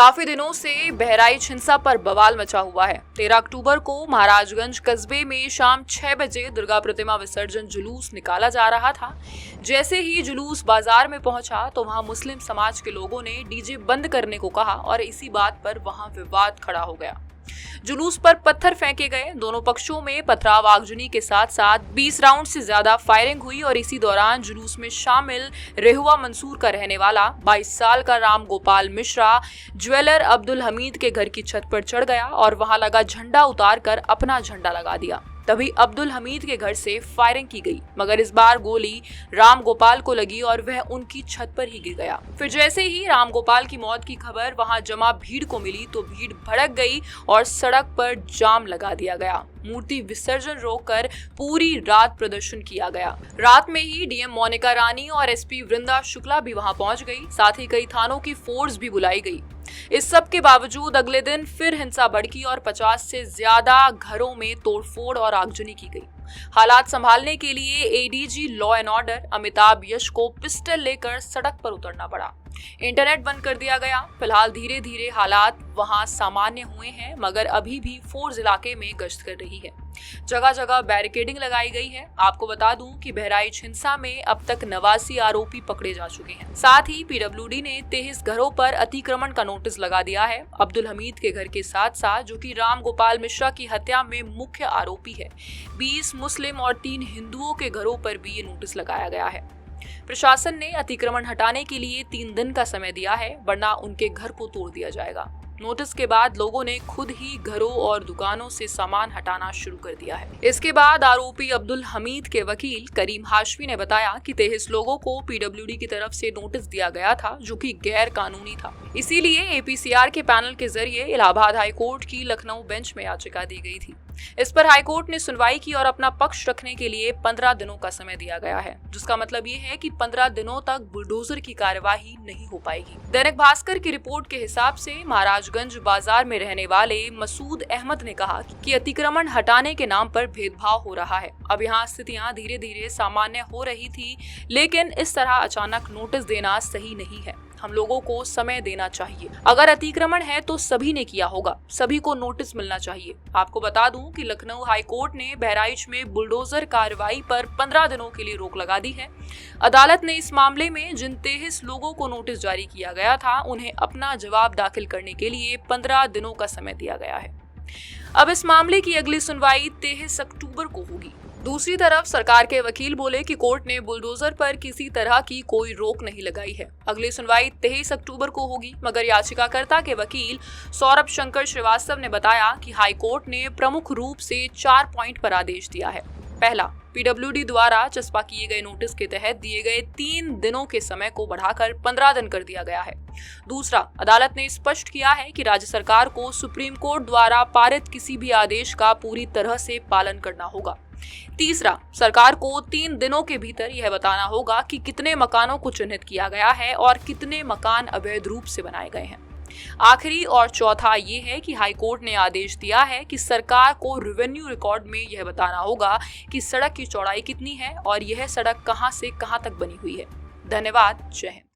काफी दिनों से बहराइच हिंसा पर बवाल मचा हुआ है। 13 अक्टूबर को महाराजगंज कस्बे में शाम 6 बजे दुर्गा प्रतिमा विसर्जन जुलूस निकाला जा रहा था। जैसे ही जुलूस बाजार में पहुंचा तो वहां मुस्लिम समाज के लोगों ने डीजे बंद करने को कहा और इसी बात पर वहां विवाद खड़ा हो गया। जुलूस पर पत्थर फेंके गए। दोनों पक्षों में पथराव आगजनी के साथ साथ 20 राउंड से ज्यादा फायरिंग हुई और इसी दौरान जुलूस में शामिल रेहुआ मंसूर का रहने वाला 22 साल का राम गोपाल मिश्रा ज्वेलर अब्दुल हमीद के घर की छत पर चढ़ गया और वहां लगा झंडा उतार कर अपना झंडा लगा दिया। तभी अब्दुल हमीद के घर से फायरिंग की गई, मगर इस बार गोली राम गोपाल को लगी और वह उनकी छत पर ही गिर गया। फिर जैसे ही राम गोपाल की मौत की खबर वहां जमा भीड़ को मिली तो भीड़ भड़क गई और सड़क पर जाम लगा दिया गया। मूर्ति विसर्जन रोककर पूरी रात प्रदर्शन किया गया। रात में ही डीएम मोनिका रानी और एसपी वृंदा शुक्ला भी वहां पहुंच गई। साथ ही कई थानों की फोर्स भी बुलाई गई। इस सब के बावजूद अगले दिन फिर हिंसा भड़की और 50 से ज्यादा घरों में तोड़फोड़ और आगजनी की गई। हालात संभालने के लिए ADG law and order Amitabh Yash को पिस्टल लेकर सड़क पर उतरना पड़ा। इंटरनेट बंद कर दिया गया। फिलहाल धीरे धीरे हालात वहां सामान्य हुए हैं, मगर अभी भी फोर्स इलाके में गश्त कर रही है। जगह जगह बैरिकेडिंग लगाई गई है। आपको बता दूं कि बहराइच हिंसा में अब तक 89 आरोपी पकड़े जा चुके हैं। साथ ही पीडब्ल्यूडी ने 23 घरों पर अतिक्रमण का नोटिस लगा दिया है। अब्दुल हमीद के घर के साथ साथ, जो कि राम गोपाल मिश्रा की हत्या में मुख्य आरोपी है, 20 मुस्लिम और 3 हिंदुओं के घरों पर भी ये नोटिस लगाया गया है। प्रशासन ने अतिक्रमण हटाने के लिए 3 दिन का समय दिया है, वरना उनके घर को तोड़ दिया जाएगा। नोटिस के बाद लोगों ने खुद ही घरों और दुकानों से सामान हटाना शुरू कर दिया है। इसके बाद आरोपी अब्दुल हमीद के वकील करीम हाशमी ने बताया कि 23 लोगों को पीडब्ल्यूडी की तरफ से नोटिस दिया गया था, जो कि गैर कानूनी था। इसीलिए एपीसीआर के पैनल के जरिए इलाहाबाद हाईकोर्ट की लखनऊ बेंच में याचिका दी गई थी। इस पर हाईकोर्ट ने सुनवाई की और अपना पक्ष रखने के लिए 15 दिनों का समय दिया गया है, जिसका मतलब ये है कि 15 दिनों तक बुलडोजर की कार्यवाही नहीं हो पाएगी। दैनिक भास्कर की रिपोर्ट के हिसाब से महाराजगंज बाजार में रहने वाले मसूद अहमद ने कहा कि अतिक्रमण हटाने के नाम पर भेदभाव हो रहा है। अब यहाँ स्थितियां धीरे धीरे सामान्य हो रही थी, लेकिन इस तरह अचानक नोटिस देना सही नहीं है। हम लोगों को समय देना चाहिए। अगर अतिक्रमण है तो सभी ने किया होगा, सभी को नोटिस मिलना चाहिए। आपको बता दूं कि लखनऊ हाईकोर्ट ने बहराइच में बुलडोजर कार्रवाई पर 15 दिनों के लिए रोक लगा दी है। अदालत ने इस मामले में जिन 23 लोगों को नोटिस जारी किया गया था, उन्हें अपना जवाब दाखिल करने के लिए 15 दिनों का समय दिया गया है। अब इस मामले की अगली सुनवाई 23 अक्टूबर को होगी। दूसरी तरफ सरकार के वकील बोले कि कोर्ट ने बुलडोजर पर किसी तरह की कोई रोक नहीं लगाई है। अगली सुनवाई 23 अक्टूबर को होगी, मगर याचिकाकर्ता के वकील सौरभ शंकर श्रीवास्तव ने बताया कि हाईकोर्ट ने प्रमुख रूप से 4 पॉइंट पर आदेश दिया है। पहला, पीडब्ल्यूडी द्वारा चस्पा किए गए नोटिस के तहत दिए गए 3 दिनों के समय को बढ़ाकर 15 दिन कर दिया गया है। दूसरा, अदालत ने स्पष्ट किया है कि राज्य सरकार को सुप्रीम कोर्ट द्वारा पारित किसी भी आदेश का पूरी तरह से पालन करना होगा। तीसरा, सरकार को 3 दिनों के भीतर यह बताना होगा कि कितने मकानों को चिन्हित किया गया है और कितने मकान अवैध रूप से बनाए गए हैं। आखिरी और चौथा ये है कि हाईकोर्ट ने आदेश दिया है कि सरकार को रेवेन्यू रिकॉर्ड में यह बताना होगा कि सड़क की चौड़ाई कितनी है और यह सड़क कहां से कहां तक बनी हुई है। धन्यवाद। जय हिंद।